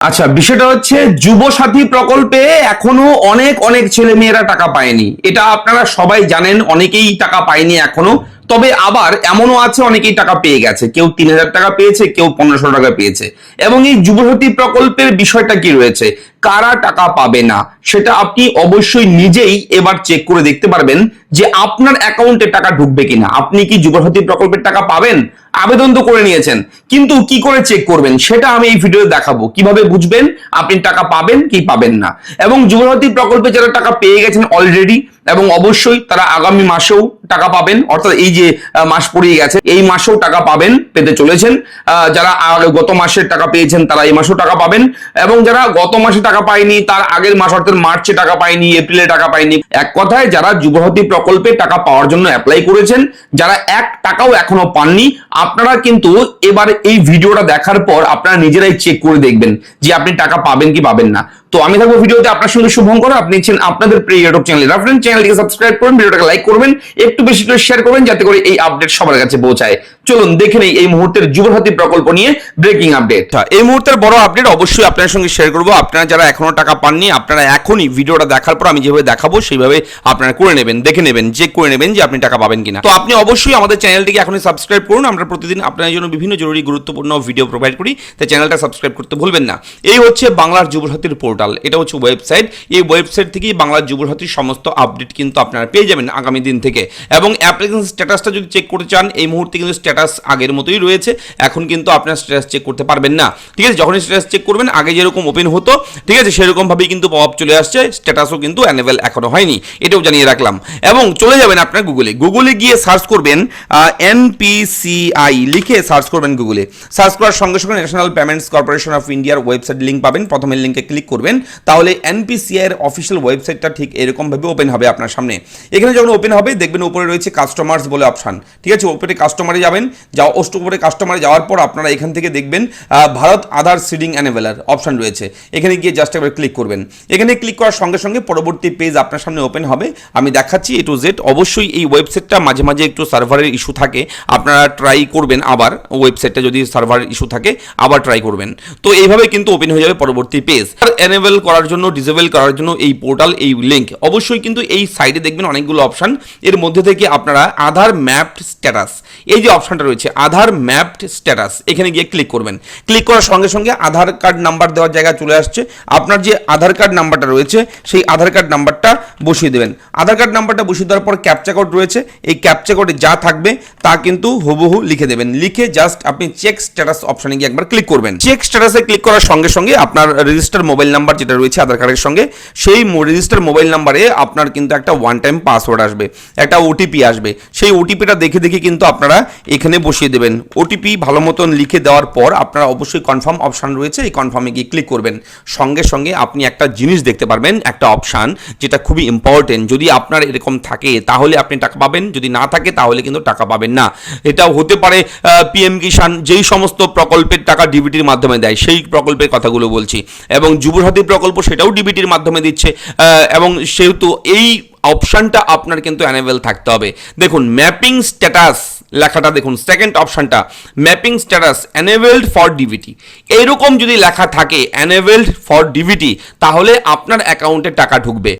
আচ্ছা, বিষয়টা হচ্ছে যুবসাথী প্রকল্পে এখনো অনেক অনেক ছেলে মেয়েরা টাকা পায়নি। এটা আপনারা সবাই জানেন, অনেকেই টাকা পায়নি এখনো। তবে আবার এমনও আছে অনেকেই টাকা পেয়ে গেছে, কেউ 3,000 টাকা পেয়েছে, কেউ 1500 টাকা পেয়েছে। এবং এই যুবসাথী প্রকল্পের বিষয়টা কি রয়েছে, কারা টাকা পাবে না সেটা আপনি অবশ্যই নিজেই এবার চেক করে দেখতে পারবেন যে আপনার অ্যাকাউন্টে টাকা ঢুকবে কিনা। আপনি কি যুবসাথী প্রকল্পের টাকা পাবেন? আবেদন তো করে নিয়েছেন, কিন্তু কি করে চেক করবেন সেটা আমি এই ভিডিওতে দেখাবো। কিভাবে বুঝবেন আপনি টাকা পাবেন কি পাবেন না। এবং যুবসাথী প্রকল্পে যারা টাকা পেয়ে গেছেন অলরেডি, এবং অবশ্যই তারা আগামী মাসেও টাকা পাবেন, অর্থাৎ এই যে মাস পড়িয়ে গেছে এই মাসেও টাকা পাবেন, পেতে চলেছেন। যারা গত মাসের টাকা পেয়েছেন তারা এই মাসেও টাকা পাবেন, এবং যারা গত মাসে টাকা পায়নি, তার আগের মাস অর্থাৎ মার্চে টাকা পায়নি, এপ্রিলে টাকা পায়নি, এক কথায় যারা যুবসাথী প্রকল্পে টাকা পাওয়ার জন্য অ্যাপ্লাই করেছেন, যারা 1 টাকাও এখনো পাননি, আপনারা কিন্তু এবার এই ভিডিওটা দেখার পর আপনারা নিজেরাই চেক করে দেখবেন যে আপনি টাকা পাবেন কি পাবেন না। তো আমি থাকবো ভিডিওতে আপনার সঙ্গে শুভঙ্কর। আপনি দেখছেন আপনাদের প্রিয় ইউটিউব চ্যানেল রেফারেন্স। চ্যানেলটিকে সাবস্ক্রাইব করুন, ভিডিওটাকে লাইক করবেন, একটু বেশি করে শেয়ার করবেন যাতে করে এই আপডেট সবার কাছে পৌঁছায়। চলুন দেখে নেই এই মুহূর্তের যুবসাথী প্রকল্প নিয়ে ব্রেকিং আপডেট। এই মুহূর্তের বড় আপডেট অবশ্যই আপনাদের সঙ্গে শেয়ার করবো। আপনারা যারা এখনো টাকা পাননি, আপনারা এখনই ভিডিওটা দেখার পর আমি যেভাবে দেখাবো সেইভাবে আপনারা করে নেবেন, দেখে নেবেন, চেক করে নেবেন যে আপনি টাকা পাবেন কিনা। তো আপনি অবশ্যই আমাদের চ্যানেলটিকে এখনই সাবস্ক্রাইব করুন। আমরা প্রতিদিন আপনাদের জন্য বিভিন্ন জরুরি গুরুত্বপূর্ণ ভিডিও প্রোভাইড করি, তাই চ্যানেলটা সাবস্ক্রাইব করতে ভুলবেন না। এই হচ্ছে বাংলার যুবসাথীর পোর্টাল, এটা হচ্ছে ওয়েবসাইট। এই ওয়েবসাইট থেকেই বাংলার যুবসাথীর সমস্ত আপডেট কিন্তু আপনারা পেয়ে যাবেন আগামী দিন থেকে। এবং অ্যাপ্লিকেশন স্ট্যাটাসটা যদি চেক করতে চান, এই মুহূর্তে কিন্তু স্ট্যাটাস আগের মতোই রয়েছে। এখন কিন্তু আপনার স্ট্যাটাস চেক করতে পারবেন না, ঠিক আছে? যখনই স্ট্যাটাস চেক করবেন, আগে যেরকম ওপেন হতো, ঠিক আছে, সেরকম ভাবেই কিন্তু পপআপ চলে আসছে। স্ট্যাটাসও কিন্তু এনেবল এখনো হয়নি, এটাও জানিয়ে রাখলাম। এবং চলে যাবেন আপনার গুগলে গিয়ে সার্চ করবেন NPCI লিখে সার্চ করবেন। গুগলে সার্চ করার সঙ্গে সঙ্গে ন্যাশনাল পেমেন্টস কর্পোরেশন অফ ইন্ডিয়ার ওয়েবসাইট লিঙ্ক পাবেন। প্রথমের লিঙ্কে ক্লিক করবেন, তাহলে NPCI এর অফিসিয়াল ওয়েবসাইটটা ঠিক এরকম ভাবে ওপেন হবে আপনার সামনে। এখানে যখন ওপেন হবে দেখবেন উপরে রয়েছে কাস্টমার্স বলে অপশন, ঠিক আছে? উপরে কাস্টমারে যাবেন, উপরে কাস্টমারে যাওয়ার পর আপনারা এখান থেকে দেখবেন ভারত আধার সিডিং এনেবলার অপশন রয়েছে। এখানে গিয়ে জাস্ট একবার ক্লিক করবেন। এখানে ক্লিক করার সঙ্গে সঙ্গে পরবর্তী পেজ আপনার সামনে ওপেন হবে। আমি দেখাচ্ছি A to Z। অবশ্যই এই ওয়েবসাইটটা মাঝে মাঝে একটু সার্ভারের ইস্যু থাকে, আপনারা ট্রাই করবেন আবার। ওয়েবসাইটটা যদি সার্ভার ইস্যু থাকে আবার ট্রাই করবেন। তো এইভাবে কিন্তু ওপেন হয়ে যাবে পরবর্তী পেজ। আর এনেবল করার জন্য, ডিসেবল করার জন্য এই পোর্টাল, এই লিঙ্ক অবশ্যই কিন্তু এই সাইডে দেখবেন অনেকগুলো অপশন। এর মধ্যে থেকে আপনারা আধার ম্যাপড স্ট্যাটাস, এই যে অপশনটা রয়েছে আধার ম্যাপড স্ট্যাটাস, এখানে গিয়ে ক্লিক করবেন। ক্লিক করার সঙ্গে সঙ্গে আধার কার্ড নাম্বার দেওয়ার জায়গা চলে আসছে। আপনার যে আধার কার্ড নাম্বারটা রয়েছে সেই আধার কার্ড নাম্বারটা বসিয়ে দেবেন। আধার কার্ড নাম্বারটা বসিয়ে দেওয়ার পর ক্যাপচা কোড রয়েছে, এই ক্যাপচা কোডে যা থাকবে তা কিন্তু হুবহু লিখে দেবেন। লিখে জাস্ট আপনি চেক স্ট্যাটাস অপশনে গিয়ে একবার ক্লিক করবেন। চেক স্ট্যাটাসে ক্লিক করার সঙ্গে সঙ্গে আপনার রেজিস্টার মোবাইল নাম্বার যেটা রয়েছে আধার কার্ডের সঙ্গে, সেই রেজিস্টার মোবাইল নাম্বারে আপনার কিন্তু একটা ওয়ান টাইম পাসওয়ার্ড আসবে, একটা ওটিপি আসবে। সেই ওটিপিটা দেখে দেখে কিন্তু আপনারা এখানে বসিয়ে দেবেন। ওটিপি ভালো মতন লিখে দেওয়ার পর আপনারা অবশ্যই কনফার্ম অপশান রয়েছে, এই কনফার্মে গিয়ে ক্লিক করবেন। সঙ্গে সঙ্গে আপনি একটা জিনিস দেখতে পারবেন, একটা অপশান যেটা খুবই ইম্পর্টেন্ট। যদি আপনার এরকম থাকে তাহলে আপনি টাকা পাবেন, যদি না থাকে তাহলে কিন্তু টাকা পাবেন না। এটাও হতে পারে PM কিষাণ, যেই সমস্ত প্রকল্পের টাকা ডিবিটির মাধ্যমে দেয় সেই প্রকল্পের কথাগুলো বলছি। এবং যুবসাথী প্রকল্প সেটাও ডিবিটির মাধ্যমে দিচ্ছে। এবং সেহেতু এই অপশানটা আপনার কিন্তু এনেবল থাকতে হবে। দেখুন ম্যাপিং স্ট্যাটাস লেখাটা দেখুন, সেকেন্ড অপশানটা mapping status enabled for DBT, এইরকম যদি লেখা থাকে এনেবলড ফর ডিবিটি, তাহলে আপনার অ্যাকাউন্টে টাকা ঢুকবে।